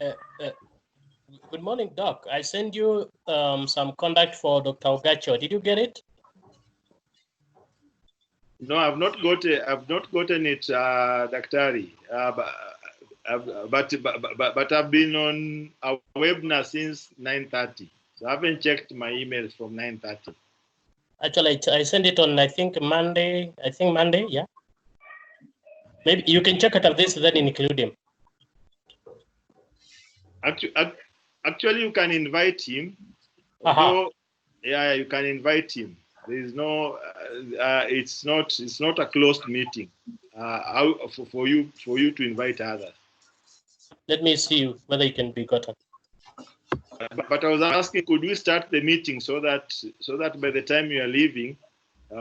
Uh, uh, Good morning, Doc. I sent you some contact for Dr. Ogacho. Did you get it? No, I've not gotten it, Daktari. But I've been on a webinar since 9:30. So I haven't checked my emails from 9:30. Actually, I sent it on, I think, Monday. Yeah. Maybe you can check it on this, then include him. Actually, you can invite him. Although, yeah, you can invite him. There is no, it's not a closed meeting. For you to invite others. Let me see whether it can be gotten. But I was asking, could we start the meeting so that by the time you are leaving,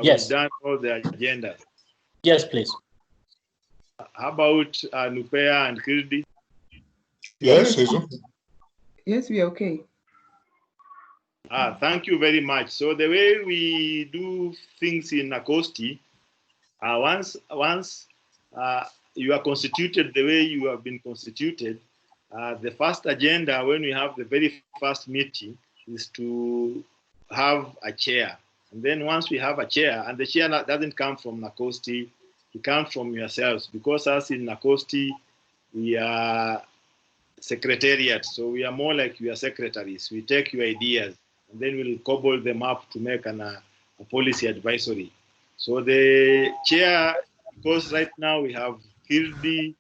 Yes. we've done all the agendas? Yes, please. How about Nupea and Kirdi? Yes, it's okay. Yes, we are okay. Thank you very much. So the way we do things in Nakosti, once you are constituted the way you have been constituted, the first agenda when we have the very first meeting is to have a chair. And then once we have a chair, and the chair doesn't come from Nakosti, it comes from yourselves, because us in Nakosti, we are secretariat, so we are more like your secretaries. We take your ideas, and then we'll cobble them up to make a policy advisory. So the chair, because right now we have Kirdi,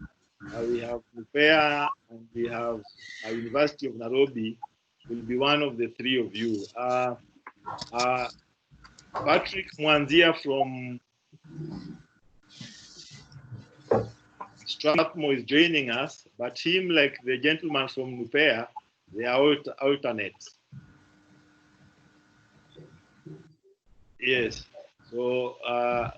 we have Nupea, and we have University of Nairobi, will be one of the three of you. Patrick Mwanzia from Strathmore is joining us, but him, like the gentleman from Nupea, they are alternates. Yes. So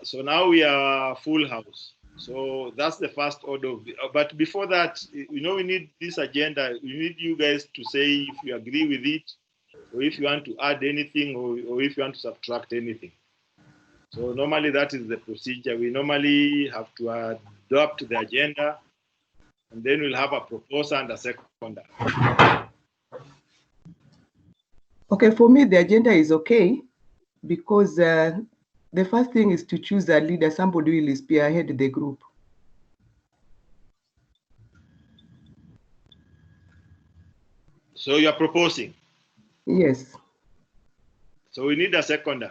so now we are full house. So that's the first order. But before that, we need this agenda. We need you guys to say if you agree with it, or if you want to add anything, or if you want to subtract anything. So normally that is the procedure. We normally have to adopt the agenda, and then we'll have a proposer and a seconder. Okay, for me, the agenda is okay, because the first thing is to choose a leader, somebody who will spearhead the group. So you're proposing? Yes. So we need a seconder.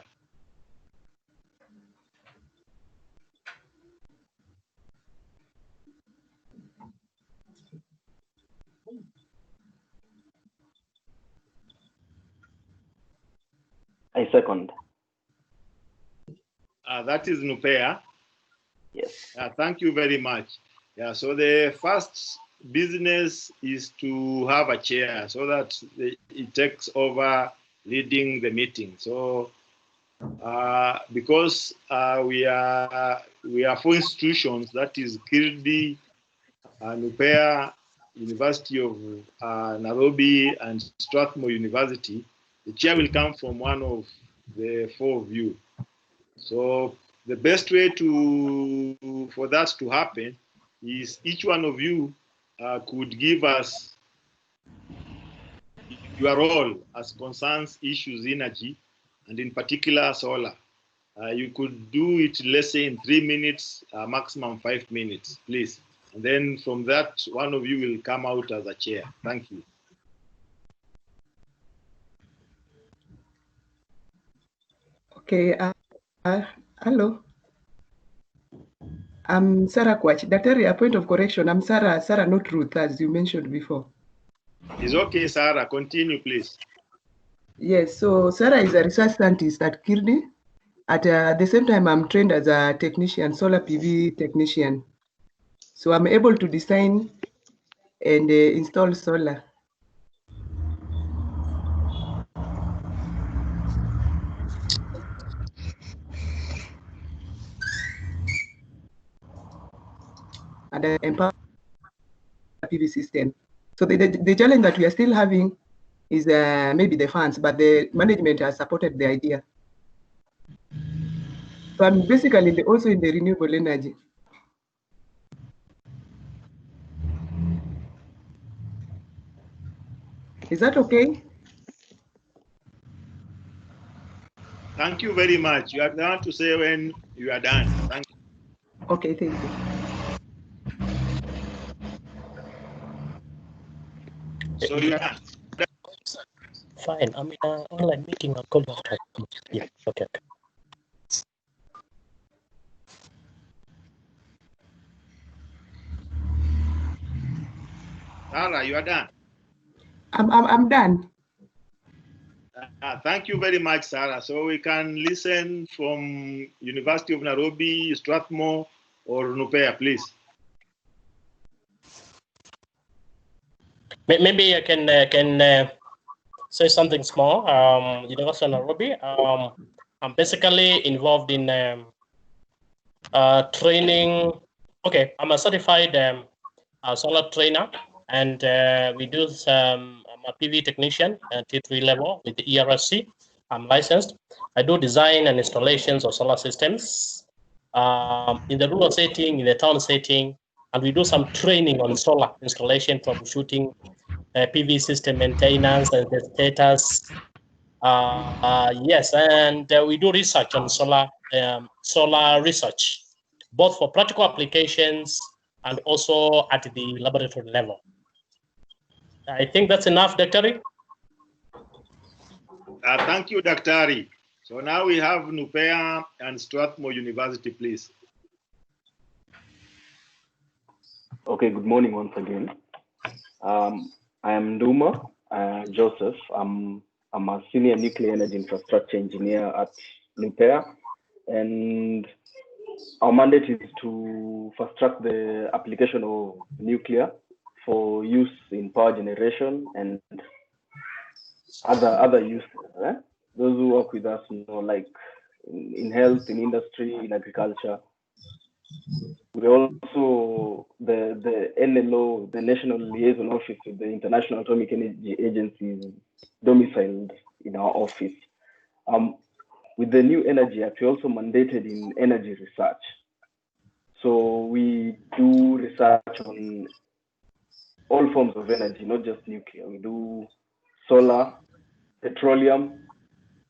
I second. That is Nupea. Yes. Thank you very much. Yeah, so the first business is to have a chair so that it takes over leading the meeting. So because we are 4 institutions, that is Kirdi, Nupea, University of Nairobi, and Strathmore University, the chair will come from one of the 4 of you. So the best way for that to happen is each one of you could give us your role as concerns issues energy, and in particular solar. You could do it, let's say, in 3 minutes, maximum 5 minutes, please. And then from that, one of you will come out as a chair. Thank you. Okay. Hello. I'm Sarah Kwach. Daktari, a point of correction. I'm Sarah, not Ruth, as you mentioned before. It's okay, Sarah. Continue, please. Yes, so Sarah is a research scientist at Kirdi. At the same time, I'm trained as a technician, solar PV technician. So I'm able to design and install solar. And empower PV system. So the challenge that we are still having is maybe the funds, but the management has supported the idea. So I'm basically also in the renewable energy. Is that okay? Thank you very much. You are going to say when you are done. Thank you. Okay, thank you. So you are done. Fine. I'm in an online meeting. I'll call you after. Yeah. Okay. Sarah, you are done. I'm done. Thank you very much, Sarah. So we can listen from University of Nairobi, Strathmore, or Nupea, please. Maybe I can say something small. University of Nairobi. I'm basically involved in training. Okay, I'm a certified solar trainer, and we do some. I'm a PV technician at T3 level with the ERSC. I'm licensed. I do design and installations of solar systems in the rural setting, in the town setting, and we do some training on solar installation, troubleshooting, PV system maintenance, and the status. Yes, and we do research on solar research, both for practical applications and also at the laboratory level. I think that's enough, Dr. Thank you, Dr. So now we have Nupea and Strathmore University, please. Okay, good morning once again. I am Duma Joseph. I'm a senior nuclear energy infrastructure engineer at Nupea, and our mandate is to fast track the application of nuclear for use in power generation and other uses. Those who work with us, like in health, in industry, in agriculture. We also, the NLO, the National Liaison Office with the International Atomic Energy Agency, is domiciled in our office. With the new Energy Act, we're also mandated in energy research. So we do research on all forms of energy, not just nuclear. We do solar, petroleum.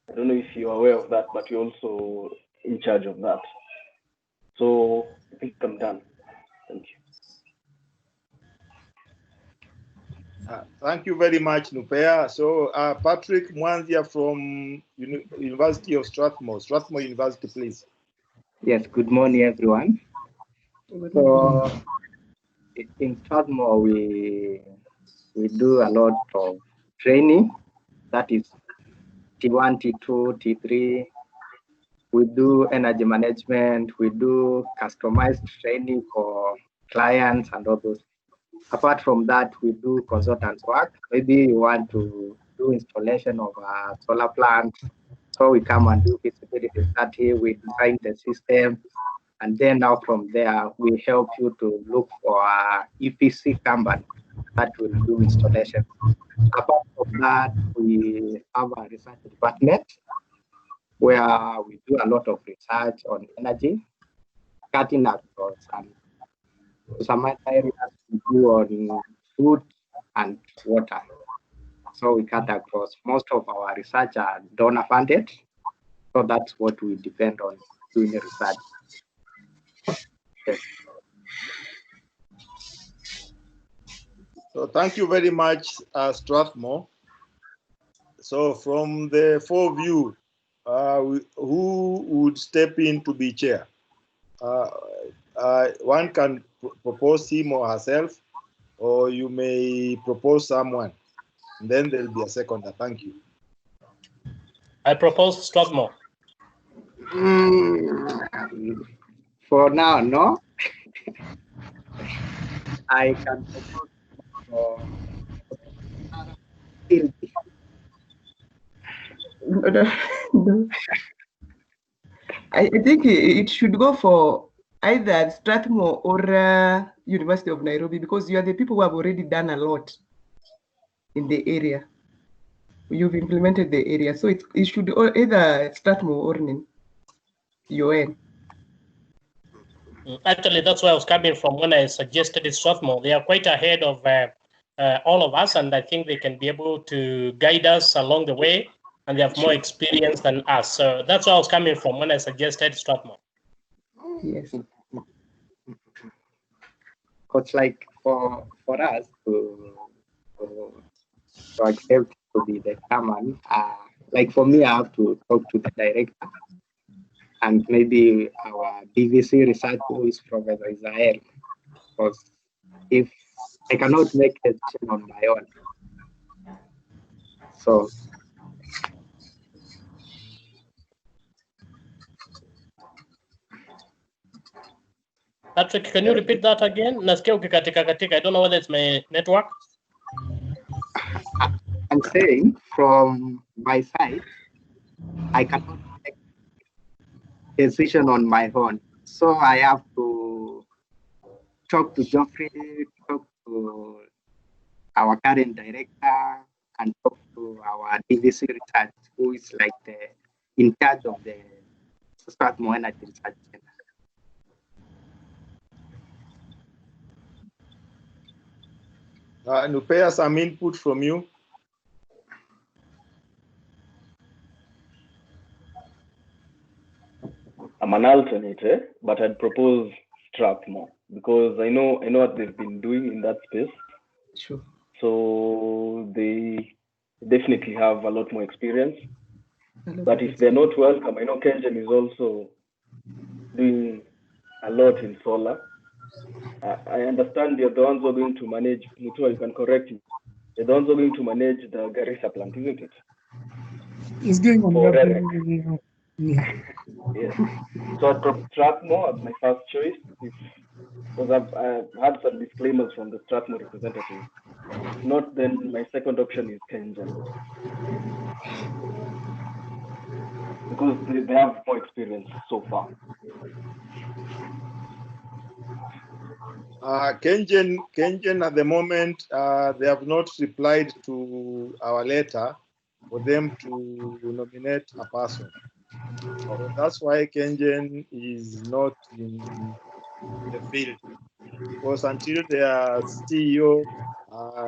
I don't know if you're aware of that, but we're also in charge of that. So I think I'm done. Thank you. Thank you very much, Nupea. So Patrick Mwanzia from University of Strathmore University, please. Yes, good morning, everyone. So in Strathmore, we do a lot of training, that is T1, T2, T3. We do energy management, we do customized training for clients and all those. Apart from that, we do consultants work. Maybe you want to do installation of a solar plant. So we come and do feasibility study, we design the system, and then now from there, we help you to look for a EPC company that will do installation. Apart from that, we have a research department where we do a lot of research on energy, cutting across some other areas we do on food and water. So we cut across. Most of our research are donor funded. So that's what we depend on doing the research. Yes. So thank you very much, Strathmore. So from the four of you, who would step in to be chair? One can propose him or herself, or you may propose someone. And then there'll be a seconder. Thank you. I propose Strathmore. For now, no. I can propose for No. I think it should go for either Strathmore or University of Nairobi, because you are the people who have already done a lot in the area. You've implemented the area, so it should either Strathmore or UN. Actually, that's where I was coming from when I suggested Strathmore. They are quite ahead of all of us, and I think they can be able to guide us along the way, and they have more experience than us. So that's where I was coming from when I suggested Strathmore. Yes. Because like for us to accept to be the chairman, like for me, I have to talk to the director and maybe our DVC research, who is Professor Israel, because if I cannot make a decision on my own. So Patrick, can you repeat that again? Nasikia ukikatika katika. I don't know whether it's my network. I'm saying from my side, I cannot make a decision on my own. So I have to talk to Geoffrey, talk to our current director, and talk to our DVC research, who is like in charge of the Strathmore Energy Research Center. Nupea, some input from you. I'm an alternate, but I'd propose Strathmore because I know what they've been doing in that space. Sure. So they definitely have a lot more experience. But if they're not welcome, I know KenGen is also doing a lot in solar. I understand they're the ones who are going to manage, Mutua, you can correct me. They're the ones who are going to manage the Garissa plant, isn't it? It's going on. Yeah. So I'd propose Strathmore as my first choice, because I've had some disclaimers from the Strathmore representative. If not, then my second option is KenGen, because they have more experience so far. KenGen at the moment, they have not replied to our letter for them to nominate a person. So that's why KenGen is not in the field, because until their CEO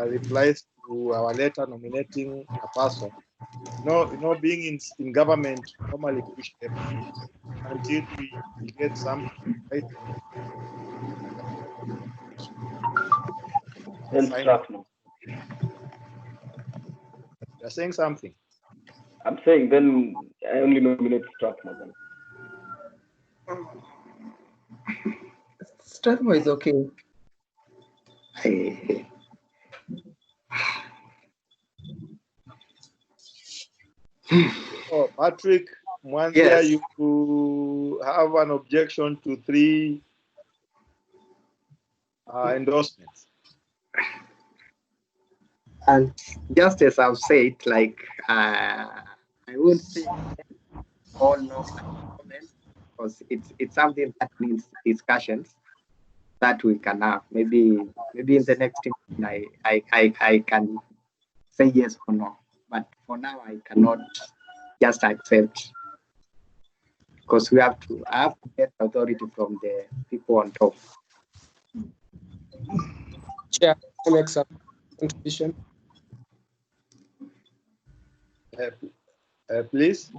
replies to our letter nominating a person, being in government normally push them until we get something right. Then Strathmore. You're saying something. I'm saying then I only nominate Strathmore then. Strathmore is okay. Oh, Patrick, Mwanzia, Yes. you have an objection to 3 endorsements. And just as I've said, like I won't say all no comments, because it's something that needs discussions that we can have. Maybe in the next meeting I can say yes or no. But for now I cannot just accept, because I have to get authority from the people on top. Chair, I make some contribution. Please.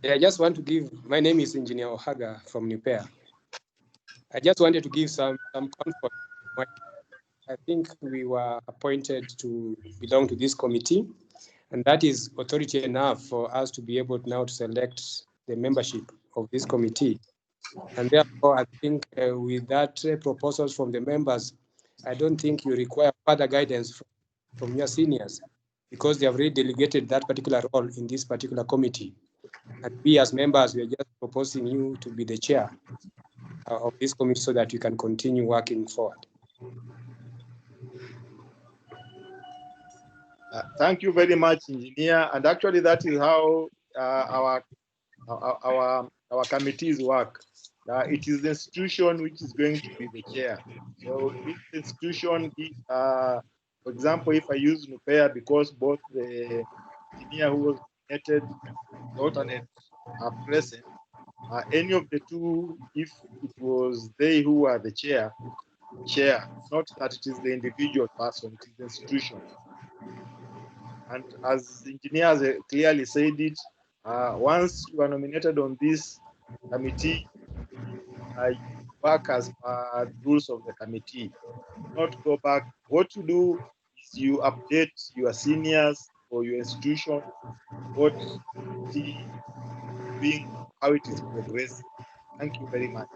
Yeah, I just want to give, my name is Engineer Ohaga from Nupea. I just wanted to give some comfort. I think we were appointed to belong to this committee, and that is authority enough for us to be able now to select the membership of this committee. And therefore, I think with that proposals from the members, I don't think you require further guidance from your seniors, because they have already delegated that particular role in this particular committee. And we as members, we are just proposing you to be the chair of this committee so that you can continue working forward. Thank you very much, Engineer. And actually, that is how our committees work. It is the institution which is going to be the chair. So if the institution, for example, if I use Nupea, because both the engineer who was nominated and the alternate are present, any of the two, if it was they who are the chair, chair, not that it is the individual person, it is the institution. And as engineers clearly said it, once you are nominated on this committee, you work as per the rules of the committee, not go back. What you do is you update your seniors or your institution, what it is doing, how it is progressing. Thank you very much.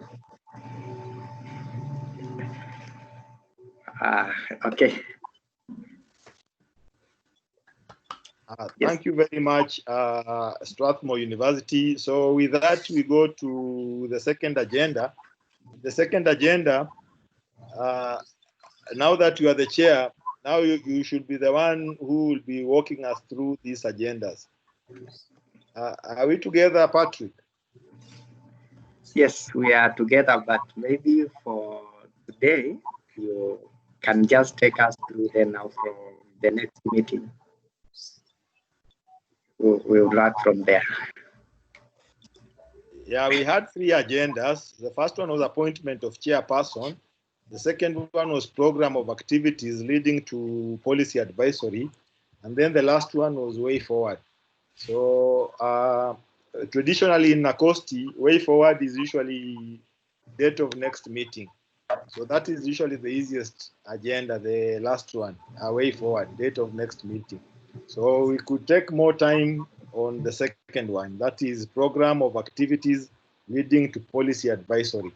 Okay. Thank you very much, Strathmore University. So with that, we go to the second agenda. The second agenda, now that you are the chair, now you should be the one who will be walking us through these agendas. Are we together, Patrick? Yes, we are together, but maybe for today, you can just take us through then now for the next meeting. We'll start from there. Yeah, we had 3 agendas. The first one was appointment of chairperson. The second one was program of activities leading to policy advisory. And then the last one was way forward. So traditionally in NACOSTI, way forward is usually date of next meeting. So that is usually the easiest agenda, the last one, way forward, date of next meeting. So we could take more time on the second one, that is program of activities leading to policy advisory.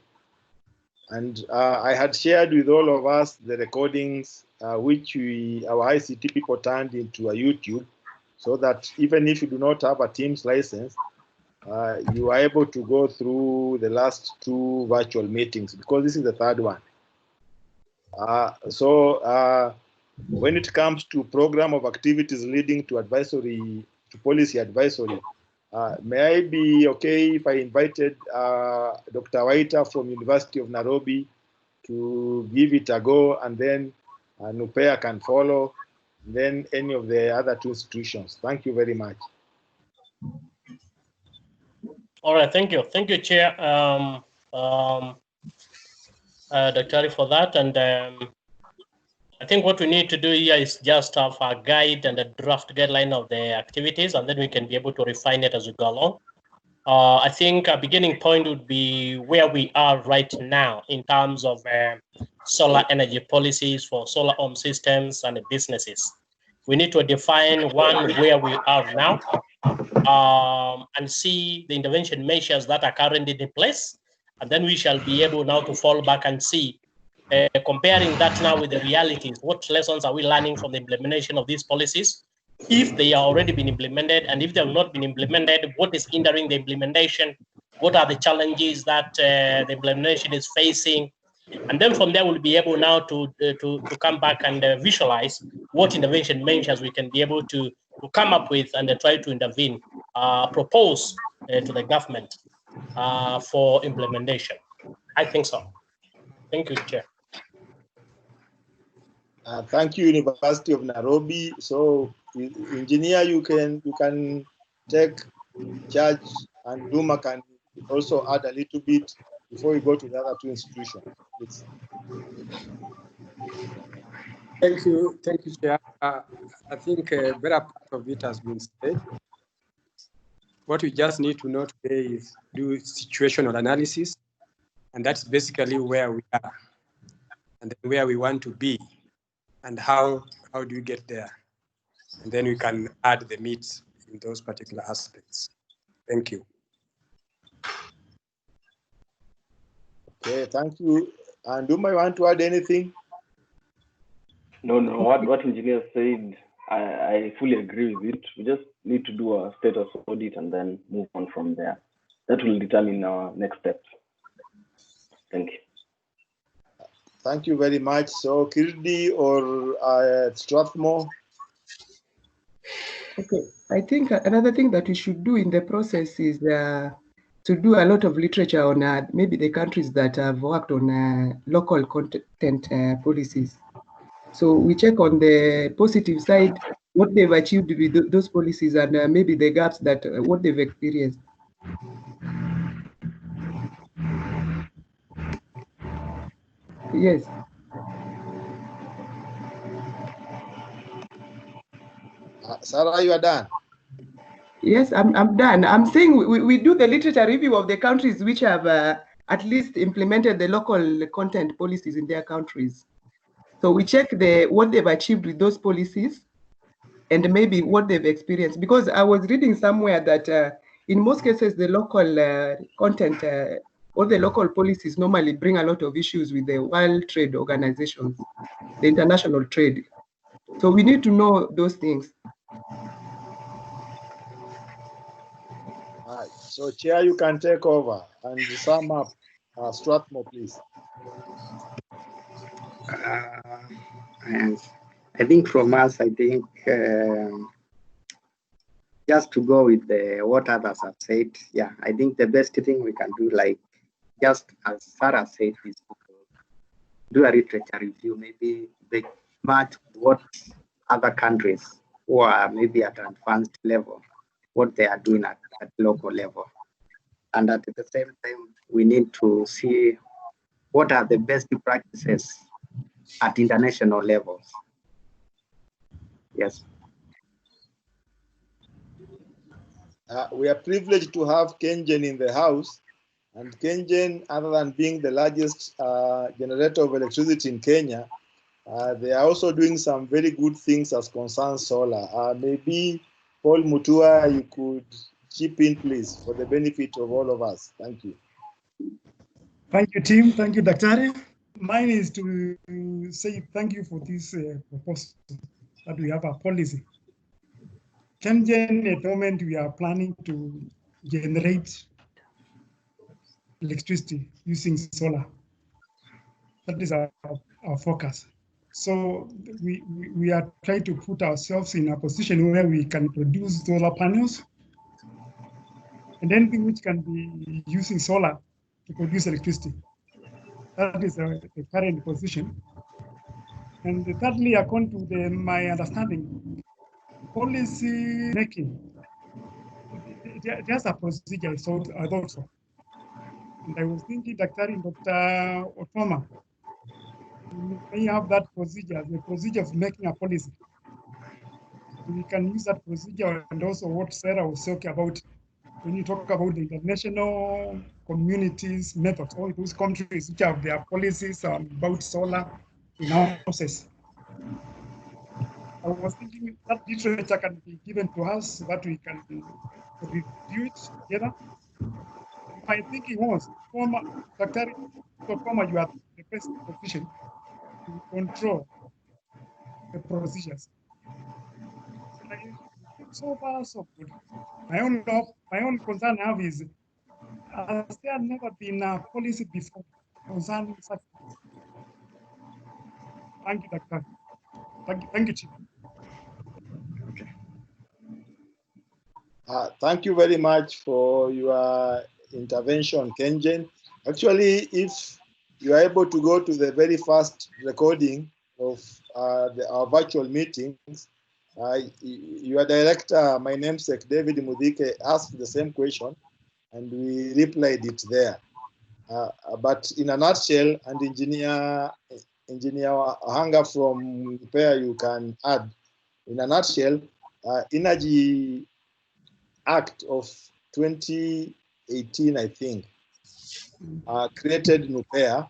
And I had shared with all of us the recordings which our ICT people turned into a YouTube, so that even if you do not have a Teams license, you are able to go through the last 2 virtual meetings, because this is the 3rd one. When it comes to program of activities leading to advisory, to policy advisory, may I be okay if I invited Dr. Waita from University of Nairobi to give it a go, and then NUPEA can follow, and then any of the other 2 institutions. Thank you very much. All right, thank you. Thank you, Chair, Dr. Ali, for that. And I think what we need to do here is just have a guide and a draft guideline of the activities, and then we can be able to refine it as we go along. I think a beginning point would be where we are right now in terms of solar energy policies for solar home systems and businesses. We need to define one, where we are now, and see the intervention measures that are currently in place. And then we shall be able now to fall back and see, comparing that now with the realities, what lessons are we learning from the implementation of these policies? If they are already been implemented, and if they have not been implemented, what is hindering the implementation? What are the challenges that the implementation is facing? And then from there, we'll be able now to come back and visualize what intervention measures we can be able to come up with and try to intervene, propose to the government for implementation. I think so. Thank you, Chair. Thank you, University of Nairobi. So, engineer, you can take charge, and Duma can also add a little bit before we go to the other 2 institutions. Please. Thank you, Chair. I think a better part of it has been said. What we just need to know today is do situational analysis, and that's basically where we are, and then where we want to be, and how do we get there, and then we can add the meat in those particular aspects. Thank you. Okay, thank you. And do you want to add anything? No, what engineer said, I fully agree with it. We just need to do a status audit and then move on from there. That will determine our next steps. Thank you. Thank you very much. So, Kirdi or Strathmore? Okay, I think another thing that we should do in the process is to do a lot of literature on maybe the countries that have worked on local content policies. So we check on the positive side, what they've achieved with those policies, and maybe the gaps that what they've experienced. Yes. Sarah, you are done. Yes, I'm done. I'm saying we do the literature review of the countries which have at least implemented the local content policies in their countries. So we check what they've achieved with those policies and maybe what they've experienced. Because I was reading somewhere that in most cases, the local content or the local policies normally bring a lot of issues with the World Trade Organizations, the international trade. So we need to know those things. All right. So, Chair, you can take over and sum up. Strathmore, please. And I think from us, I think just to go with what others have said, yeah, I think the best thing we can do, like just as Sarah said, is to do a literature review, maybe they match what other countries who are maybe at an advanced level, what they are doing at local level. And at the same time, we need to see what are the best practices at international levels. Yes. We are privileged to have KenGen in the house. And KenGen, other than being the largest generator of electricity in Kenya, they are also doing some very good things as concerns solar. Maybe Paul Mutua, you could chip in, please, for the benefit of all of us. Thank you. Thank you, team. Thank you, Daktari. Mine is to say thank you for this proposal that we have a policy. KenGen, at the moment, we are planning to generate electricity using solar. That is our focus. So we are trying to put ourselves in a position where we can produce solar panels and anything which can be using solar to produce electricity. That is the current position. And thirdly, according to my understanding, policy making, there's a procedure, I thought so. And I was thinking, Dr. Otoma, may have that procedure, the procedure of making a policy. We can use that procedure and also what Sarah was talking about when you talk about the international communities methods, all those countries which have their policies about solar in houses. I was thinking that literature can be given to us so that we can review it together. My thinking was, Dr. Otoma, you are the best position to control the procedures. So far, so good. My own concern I have is, has there never been a policy before concerning such things? Thank you, Doctor. Thank you, Chief. Thank you very much for your intervention, KenGen. Actually, if you are able to go to the very first recording of our virtual meetings, your director, my namesake, David Mudike, asked the same question, and we replied it there. But in a nutshell, and Engineer Ohanga from Pair, you can add. In a nutshell, Energy Act of 2018, I think, created NUPEA,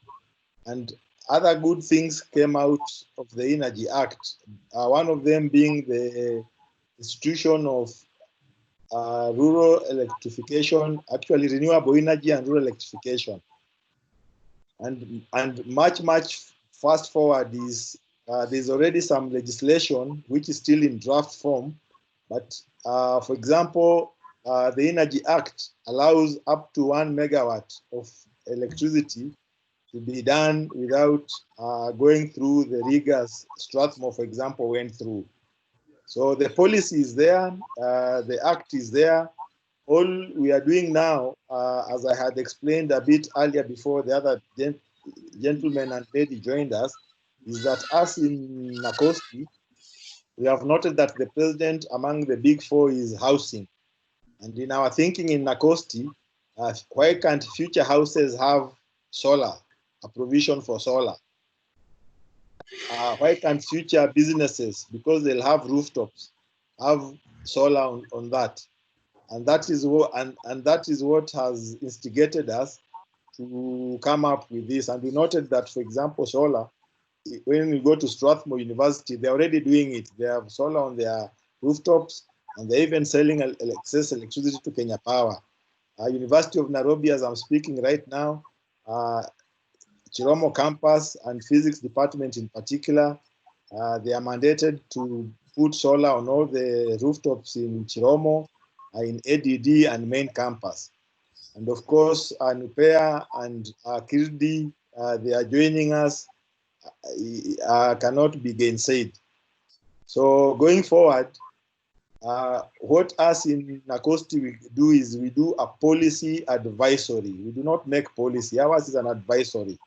and other good things came out of the Energy Act. One of them being the institution of rural electrification, actually renewable energy and rural electrification. And much fast forward is there's already some legislation which is still in draft form, but for example, the Energy Act allows up to 1 megawatt of electricity to be done without going through the rigors Strathmore, for example, went through. So the policy is there, the act is there. All we are doing now, as I had explained a bit earlier before the other gentleman and lady joined us, is that us in Nakosti, we have noted that the president among the big four is housing. And in our thinking in Nakosti, why can't future houses have solar, a provision for solar? Why can't future businesses, because they'll have rooftops, have solar on that. And that is what that is what has instigated us to come up with this. And we noted that, for example, solar, when you go to Strathmore University, they're already doing it. They have solar on their rooftops, and they're even selling excess electricity to Kenya Power. University of Nairobi, as I'm speaking right now, Chiromo campus and physics department in particular, they are mandated to put solar on all the rooftops in Chiromo, in ADD and main campus. And of course, NUPEA and Kirdi, they are joining us, cannot be gainsaid. So going forward, what us in NACOSTI we do is we do a policy advisory. We do not make policy. Ours is an advisory.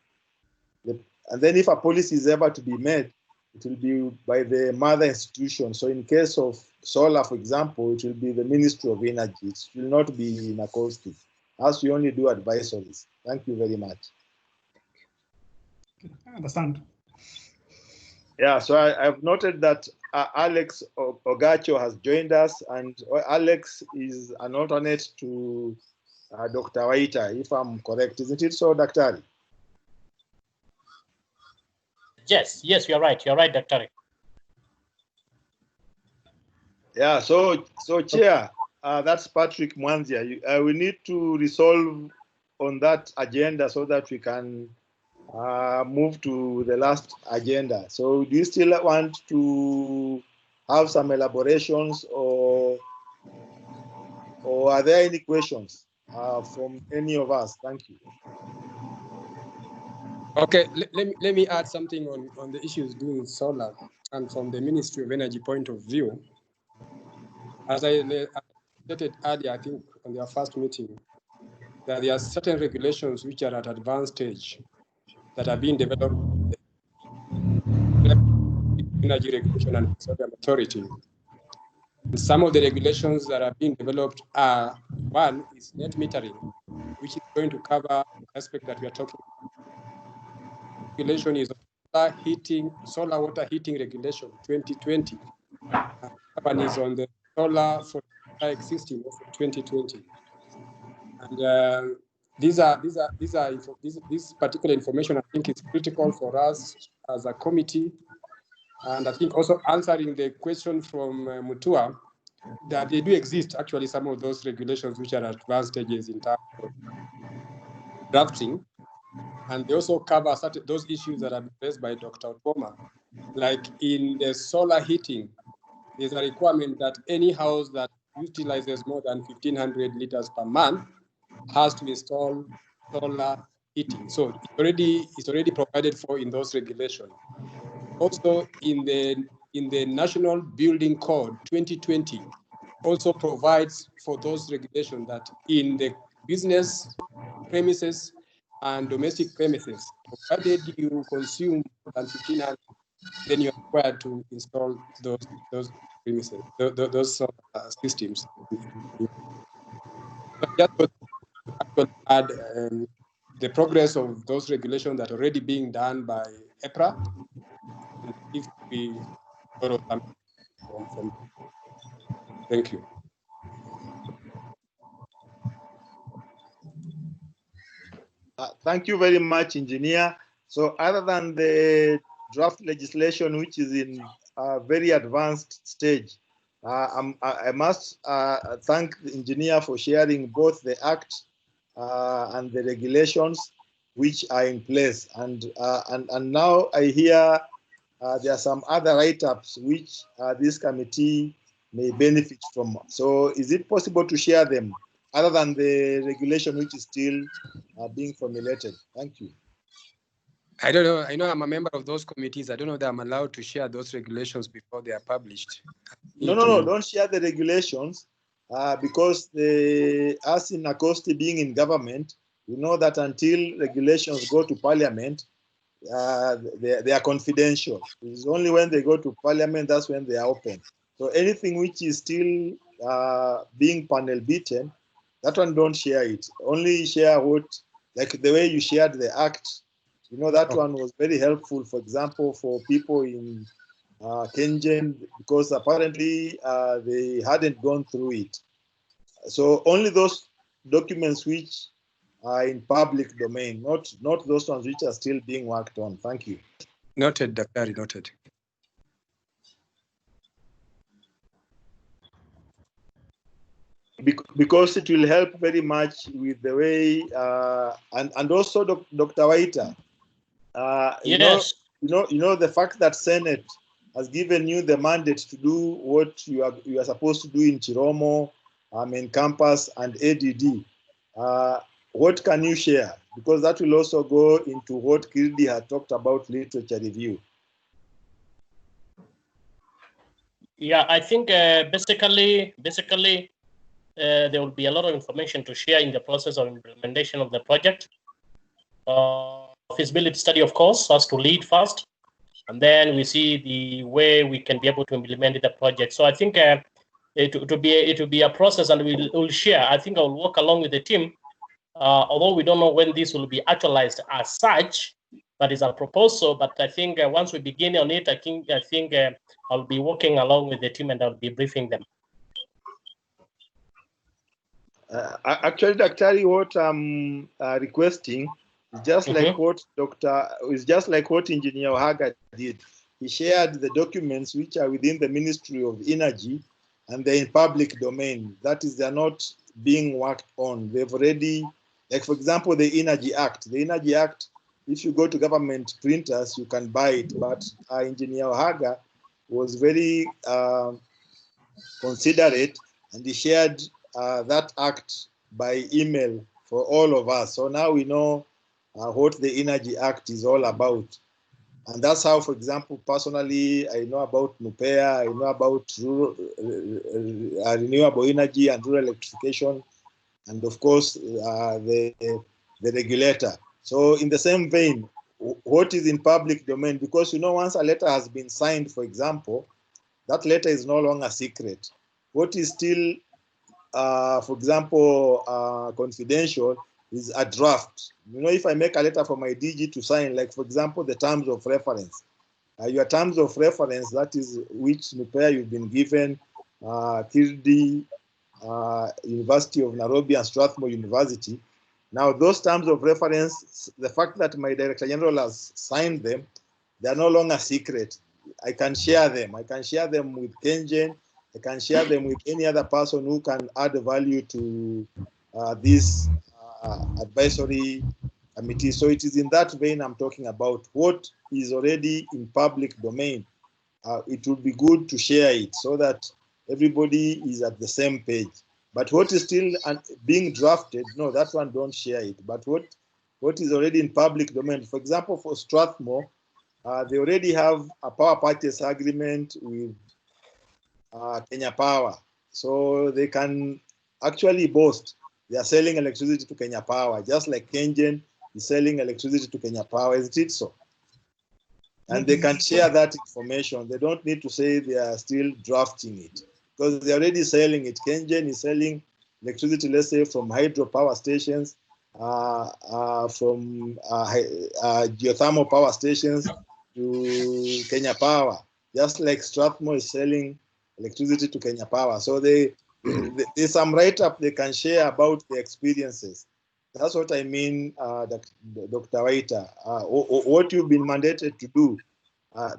And then if a policy is ever to be made, it will be by the mother institution. So in case of solar, for example, it will be the Ministry of Energy. It will not be NACOSTI. As we only do advisories. Thank you very much. I understand. Yeah, so I've noted that Alex Ogacho has joined us, and Alex is an alternate to Dr. Waita, if I'm correct. Isn't it so, Dr.? Yes, you're right. You're right, Dr. Yeah, so Chair, that's Patrick Mwanzia. We need to resolve on that agenda so that we can move to the last agenda. So do you still want to have some elaborations, or are there any questions from any of us? Thank you. Okay, let me add something on the issues doing solar, and from the Ministry of Energy point of view. As I stated earlier, I think on their first meeting, that there are certain regulations which are at advanced stage that are being developed by the Energy Regulation and Petroleum Authority. And some of the regulations that are being developed are, one is net metering, which is going to cover the aspect that we are talking about. Regulation is solar water heating regulation 2020. And is on the solar photovoltaic system of 2020. And this particular information, I think, is critical for us as a committee. And I think also answering the question from Mutua, that they do exist, actually, some of those regulations which are at advanced stages in terms of drafting. And they also cover those issues that are raised by Dr. Otoma. Like in the solar heating, there's a requirement that any house that utilizes more than 1,500 liters per month has to install solar heating. So it's already provided for in those regulations. Also in the National Building Code 2020 also provides for those regulations that in the business premises and domestic premises, provided you consume more than 1,500, then you're required to install those premises, those systems. Just to add the progress of those regulations that are already being done by EPRA, and if we borrow something from. Thank you. Thank you very much, Engineer. So other than the draft legislation, which is in a very advanced stage, I must thank the engineer for sharing both the Act and the regulations which are in place. And now I hear there are some other write-ups which this committee may benefit from. So is it possible to share them other than the regulation which is still being formulated? Thank you. I don't know. I know I'm a member of those committees. I don't know that I'm allowed to share those regulations before they are published. No, don't share the regulations because us in NACOSTI being in government, we know that until regulations go to parliament, they are confidential. It's only when they go to parliament, that's when they are open. So anything which is still being panel beaten, that one don't share it. Only share what, like the way you shared the Act. You know, that one was very helpful, for example, for people in KenGen, because apparently they hadn't gone through it. So only those documents which are in public domain, not those ones which are still being worked on. Thank you. Noted, Daktari, noted. Because it will help very much with the way, and also Dr. Waita, Yes. you know the fact that Senate has given you the mandate to do what you are supposed to do in Chiromo, in campus and ADD. What can you share? Because that will also go into what Kirdi had talked about, literature review. Yeah, I think basically there will be a lot of information to share in the process of implementation of the project. Feasibility study, of course, has to lead first, and then we see the way we can be able to implement the project. So I think it will be a process, and we'll share. I think I will work along with the team, although we don't know when this will be actualized as such, but it's a proposal. But I think once we begin on it, I think I'll be working along with the team and I'll be briefing them. Actually, Daktari, what I'm requesting is just like what Engineer Ohaga did. He shared the documents which are within the Ministry of Energy and they're in public domain. That is, they're not being worked on. They've already, like for example, the Energy Act. The Energy Act, if you go to government printers, you can buy it. But Engineer Ohaga was very considerate, and he shared that act by email for all of us. So now we know what the Energy Act is all about. And that's how, for example, personally, I know about NUPEA, I know about renewable energy and rural electrification, and of course, the regulator. So in the same vein, what is in public domain? Because, you know, once a letter has been signed, for example, that letter is no longer secret. What is still, for example, confidential is a draft. You know, if I make a letter for my DG to sign, like for example, the terms of reference, your terms of reference, that is which NUPEA you've been given, Kirdi, University of Nairobi and Strathmore University. Now those terms of reference, the fact that my Director General has signed them, they are no longer secret. I can share them. I can share them with KenGen. I can share them with any other person who can add value to this advisory committee. So it is in that vein I'm talking about what is already in public domain. It would be good to share it so that everybody is at the same page. But what is still being drafted, no, that one don't share it. But what is already in public domain, for example, for Strathmore, they already have a power purchase agreement with Kenya Power. So they can actually boast they are selling electricity to Kenya Power, just like KenGen is selling electricity to Kenya Power. Is it so? And they can share that information. They don't need to say they are still drafting it because they're already selling it. KenGen is selling electricity, let's say, from hydropower stations, from geothermal power stations to Kenya Power, just like Strathmore is selling electricity to Kenya Power. So there's some write-up they can share about the experiences. That's what I mean, Dr. Waita. What you've been mandated to do,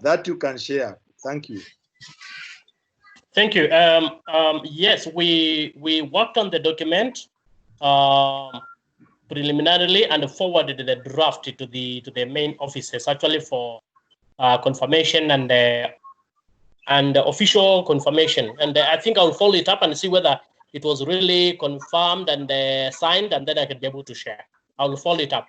that you can share. Thank you. Thank you. Yes, we worked on the document preliminarily and forwarded the draft to the main offices actually for confirmation and official confirmation. And I think I'll follow it up and see whether it was really confirmed and signed, and then I can be able to share. I'll follow it up.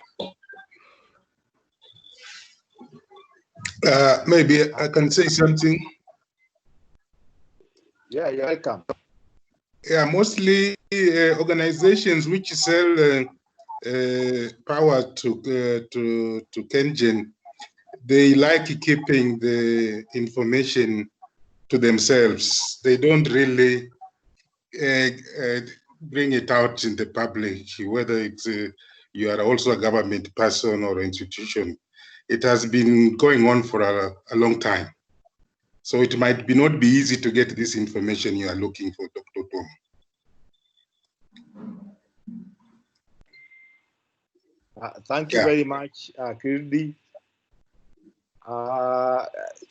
Maybe I can say something. Yeah, you're welcome. Yeah, mostly organizations which sell power to KenGen, they like keeping the information to themselves. They don't really bring it out in the public, whether it's you are also a government person or institution. It has been going on for a long time. So it might not be easy to get this information you are looking for, Dr. Tom. Thank you very much, Kirdi.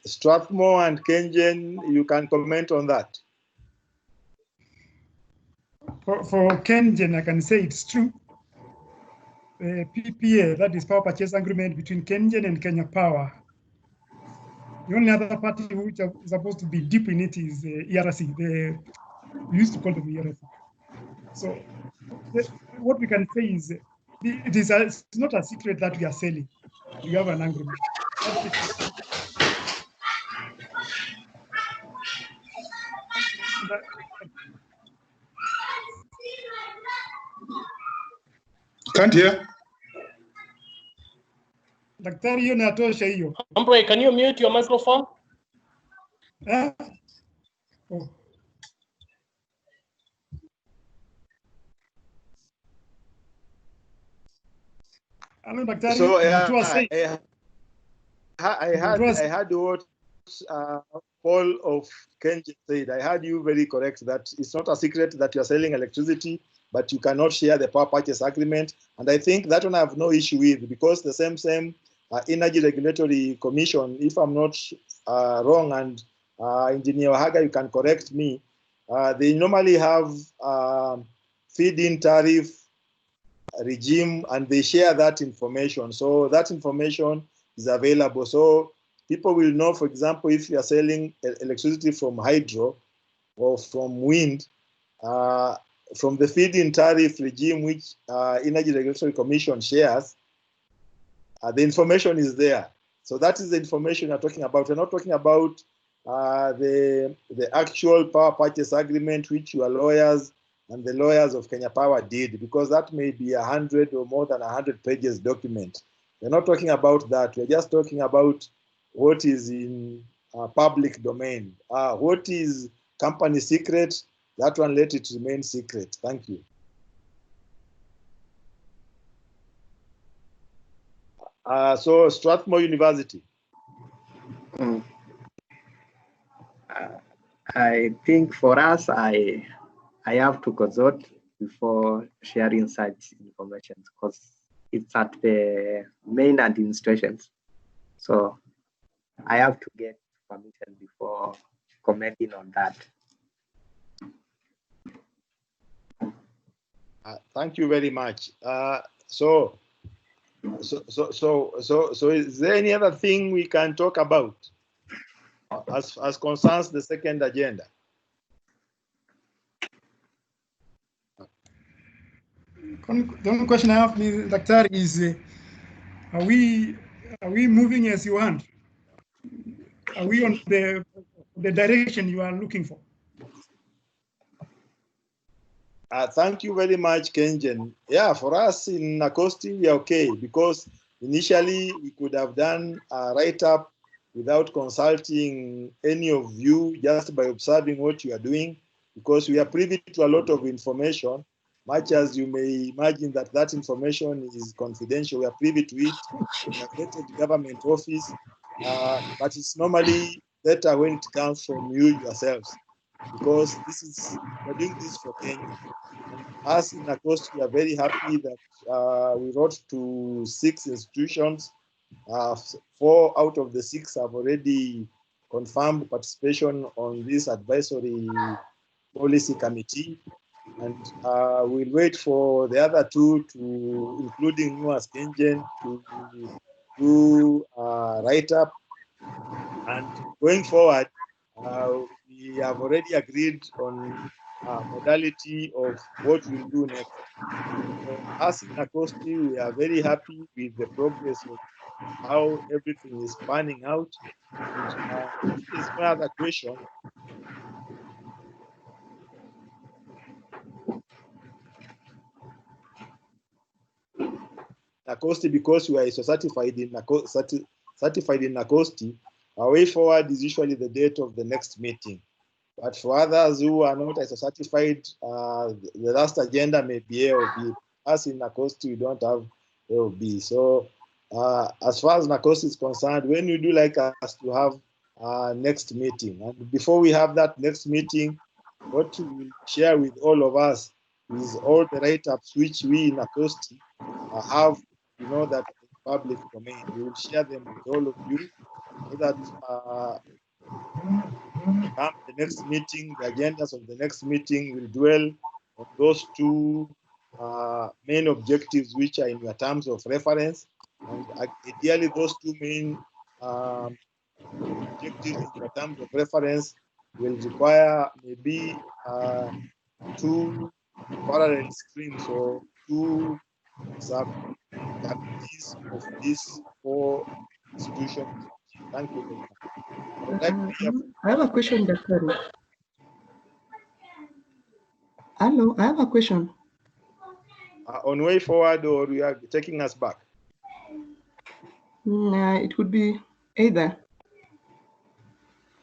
Strathmore and Kengen, you can comment on that. For Kengen, I can say it's true. The PPA, that is Power Purchase Agreement between Kengen and Kenya Power. The only other party which is supposed to be deep in it is ERC. We used to call them ERC. So what we can say is it's not a secret that we are selling. We have an agreement. Can't hear. Daktari, hiyo natosha hiyo. Humphrey, can you mute your microphone? Oh. Hello, Daktari. So I heard what Paul of Kengen said. I heard you very correct that it's not a secret that you are selling electricity, but you cannot share the power purchase agreement. And I think that one I have no issue with, because the same Energy Regulatory Commission, if I'm not wrong, and Engineer Haga, you can correct me, they normally have feed-in tariff regime, and they share that information. So that information is available. So people will know, for example, if you are selling electricity from hydro or from wind, from the feed-in tariff regime, which Energy Regulatory Commission shares, the information is there. So that is the information we're talking about. We're not talking about the actual power purchase agreement, which your lawyers and the lawyers of Kenya Power did, because that may be 100 or more than 100 pages document. We're not talking about that. We're just talking about what is in public domain. What is company secret, that one, let it remain secret. Thank you. So Strathmore University. I think for us, I have to consult before sharing such information, because it's at the main administrations. So I have to get permission before commenting on that. Thank you very much. So is there any other thing we can talk about as concerns the second agenda? The only question I have, Daktari, is are we moving as you want? Are we on the direction you are looking for? Thank you very much, Kengen. Yeah, for us in Nacosti, we are okay, because initially we could have done a write-up without consulting any of you, just by observing what you are doing, because we are privy to a lot of information. Much as you may imagine that information is confidential, we are privy to it in a vetted government office, but it's normally better when it comes from you yourselves, because we're doing this for Kenya. And us in Nacosti, we are very happy that we wrote to 6 institutions. 4 out of the 6 have already confirmed participation on this advisory policy committee. And we'll wait for the other 2, including you as Kengen, to do write-up. And going forward, we have already agreed on modality of what we'll do next. So us in Nacosti, we are very happy with the progress of how everything is panning out. And if there's no other question, Nacosti, because we are ISO certified in Nacosti, our way forward is usually the date of the next meeting. But for others who are not ISO certified, the last agenda may be A or B. Us in Nacosti, we don't have A or B. So as far as Nacosti is concerned, when you do like us to have next meeting. And before we have that next meeting, what we will share with all of us is all the write-ups which we in Acosti have, that in public domain. We will share them with all of you so that come the next meeting, the agendas of the next meeting will dwell on those two main objectives which are in your terms of reference. And ideally, those two main objectives in your terms of reference will require maybe 2 parallel streams or 2 sub-committees of these 4 institutions. Thank you very much. I would like to hear I have a question, Dr. Hello, I have a question. on way forward, or you are taking us back? It could be either.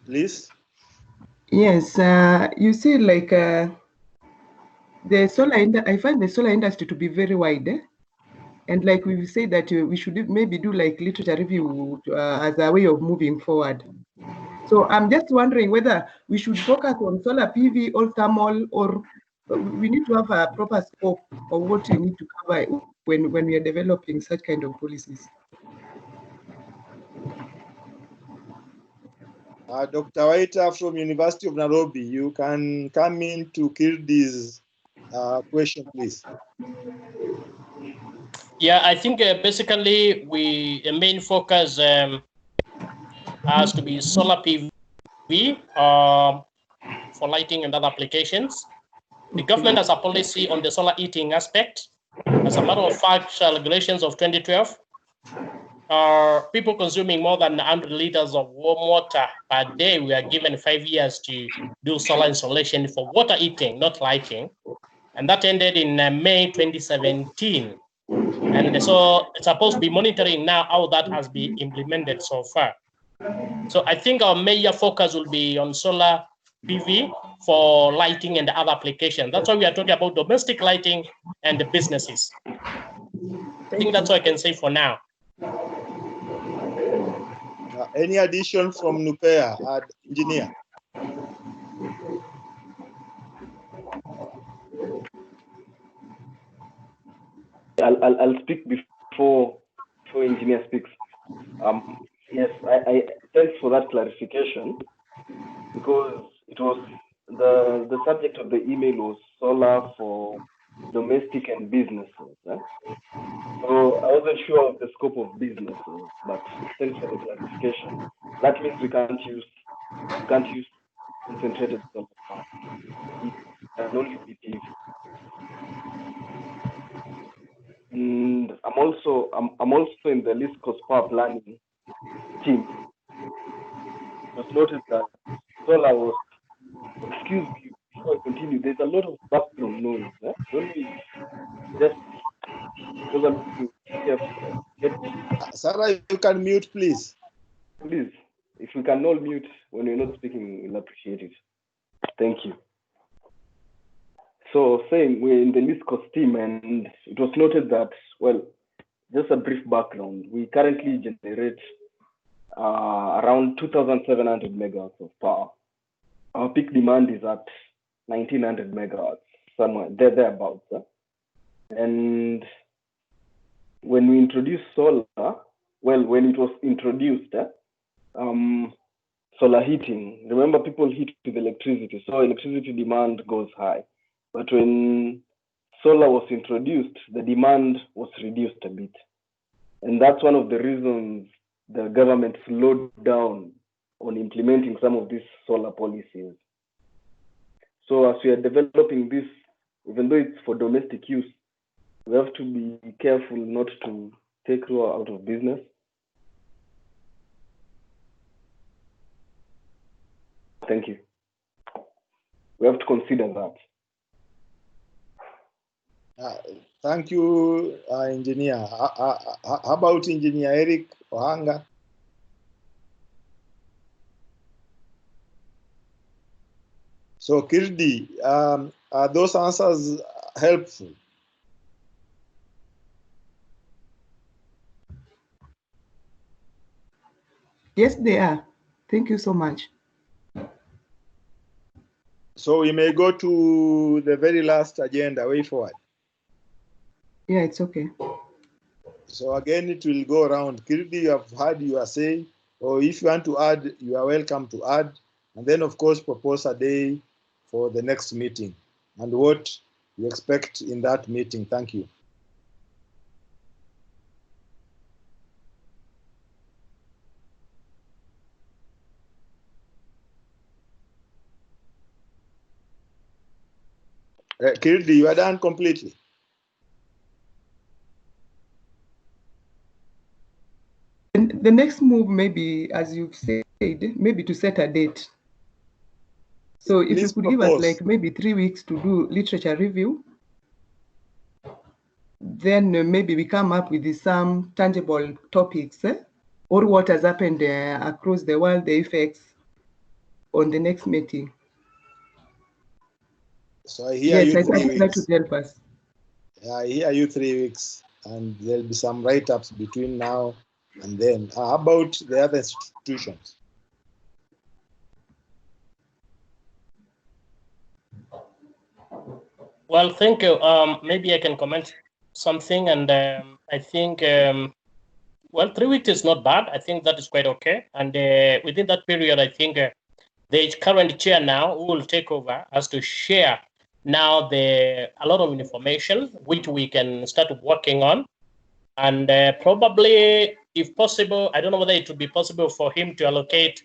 Please. Yes, you see, like the solar, I find the solar industry to be very wide. And like we say that we should maybe do like literature review as a way of moving forward. So I'm just wondering whether we should focus on solar PV or thermal, or we need to have a proper scope of what we need to cover when we are developing such kind of policies. Dr. Waita from University of Nairobi, you can come in to Kirdi's question, please. Yeah, I think basically the main focus has to be solar PV for lighting and other applications. The government has a policy on the solar heating aspect. As a matter of fact, regulations of 2012 people consuming more than 100 liters of warm water per day. We are given 5 years to do solar installation for water heating, not lighting. And that ended in May 2017. And so it's supposed to be monitoring now how that has been implemented so far. So I think our major focus will be on solar PV for lighting and other applications. That's why we are talking about domestic lighting and the businesses. I think that's all I can say for now. Any addition from NUPEA, engineer? I'll speak before engineer speaks. Yes, I thanks for that clarification, because it was the subject of the email was solar for domestic and businesses. So I wasn't sure of the scope of businesses, but thanks for the clarification. That means we can't use concentrated solar power. It can only be PV. And I'm also in the East Coast Power Planning team. It was noted that solar was, excuse me, before I continue, there's a lot of background noise. Don't we just, because I'm Sarah, you can mute, please. Please, if we can all mute when you're not speaking, we'll appreciate it. Thank you. So saying we're in the East Coast team, and it was noted that, well, just a brief background, we currently generate around 2,700 megawatts of power. Our peak demand is at 1,900 megawatts, somewhere thereabouts. And when we introduced solar, well, when it was introduced, solar heating, remember people heat with electricity, so electricity demand goes high. But when solar was introduced, the demand was reduced a bit. And that's one of the reasons the government slowed down on implementing some of these solar policies. So as we are developing this, even though it's for domestic use, we have to be careful not to take Rua out of business. Thank you. We have to consider that. Thank you, engineer. How about engineer Eric Ohanga? So Kirdi, are those answers helpful? Yes, they are. Thank you so much. So we may go to the very last agenda, way forward. Yeah, it's okay. So again, it will go around. Kirdi, you have had your say, or if you want to add, you are welcome to add. And then, of course, propose a day for the next meeting and what you expect in that meeting. Thank you. Kirdi, you are done completely. And the next move, maybe, as you've said, maybe to set a date. So if Please you could give propose. us like maybe 3 weeks to do literature review, then maybe we come up with some tangible topics, or what has happened across the world, the effects on the next meeting. So I hear Yes, you I 3 think that weeks. would help us. I hear you 3 weeks, and there'll be some write-ups between now and then. How about the other institutions? Well, thank you. Maybe I can comment something, and I think, well, 3 weeks is not bad. I think that is quite okay. And within that period, I think the current chair now, who will take over, has to share now a lot of information which we can start working on. And probably, if possible, I don't know whether it would be possible for him to allocate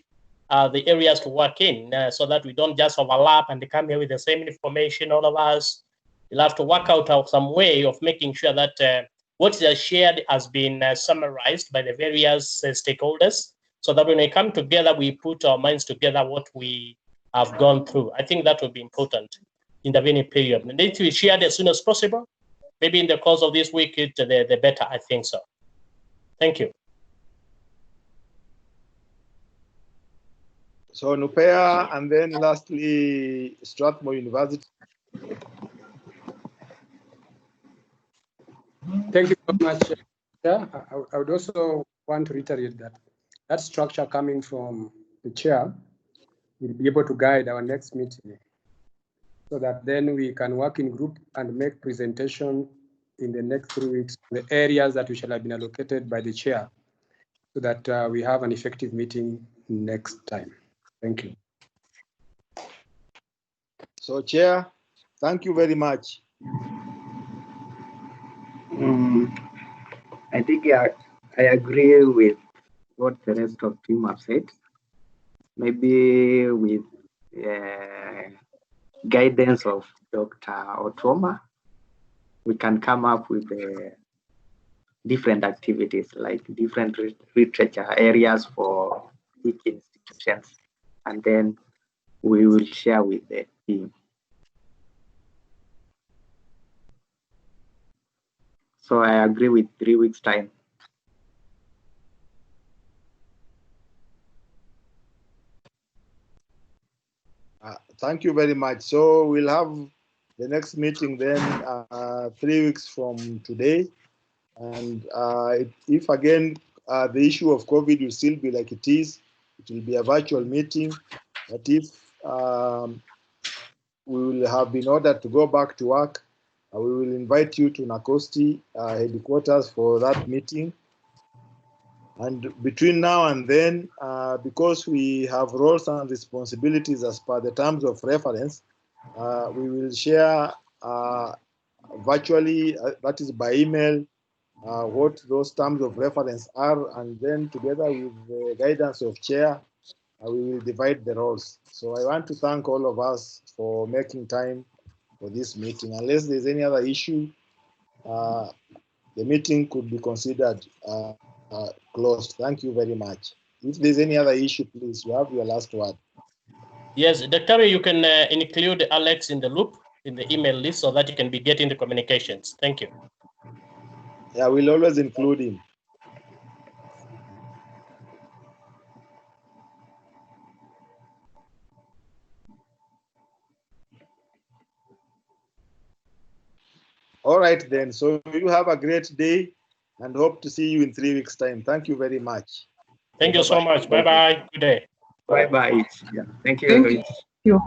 the areas to work in so that we don't just overlap and come here with the same information, all of us. We'll have to work out some way of making sure that what is shared has been summarized by the various stakeholders, so that when we come together, we put our minds together what we have gone through. I think that will be important in the intervening period. And it will be shared as soon as possible. Maybe in the course of this week, the better, I think so. Thank you. So Nupea, and then lastly, Strathmore University. Thank you so much. Yeah, I would also want to reiterate that structure coming from the chair will be able to guide our next meeting, so that then we can work in group and make presentation in the next 3 weeks, the areas that we shall have been allocated by the chair, so that we have an effective meeting next time. Thank you. So Chair, thank you very much. I think I agree with what the rest of the team have said. Maybe with guidance of Dr. Otoma, we can come up with different activities, like different literature areas for each institutions, and then we will share with the team. So I agree with 3 weeks' time. Thank you very much. So we'll have the next meeting then 3 weeks from today. And if again, the issue of COVID will still be like it is, it will be a virtual meeting. But if we will have been ordered to go back to work, we will invite you to Nakosti headquarters for that meeting. And between now and then, because we have roles and responsibilities as per the terms of reference, we will share virtually, that is by email, what those terms of reference are, and then together with the guidance of chair, we will divide the roles. So I want to thank all of us for making time for this meeting. Unless there's any other issue, the meeting could be considered closed. Thank you very much. If there's any other issue, please, you have your last word. Yes, Dr. You can include Alex in the loop, in the email list, so that you can be getting the communications. Thank you. Yeah, we'll always include him. All right then, so you have a great day and hope to see you in 3 weeks' time. Thank you very much. Thank you so much. Bye-bye. Good day. Bye bye. Yeah. Thank you. Thank Eloise. you.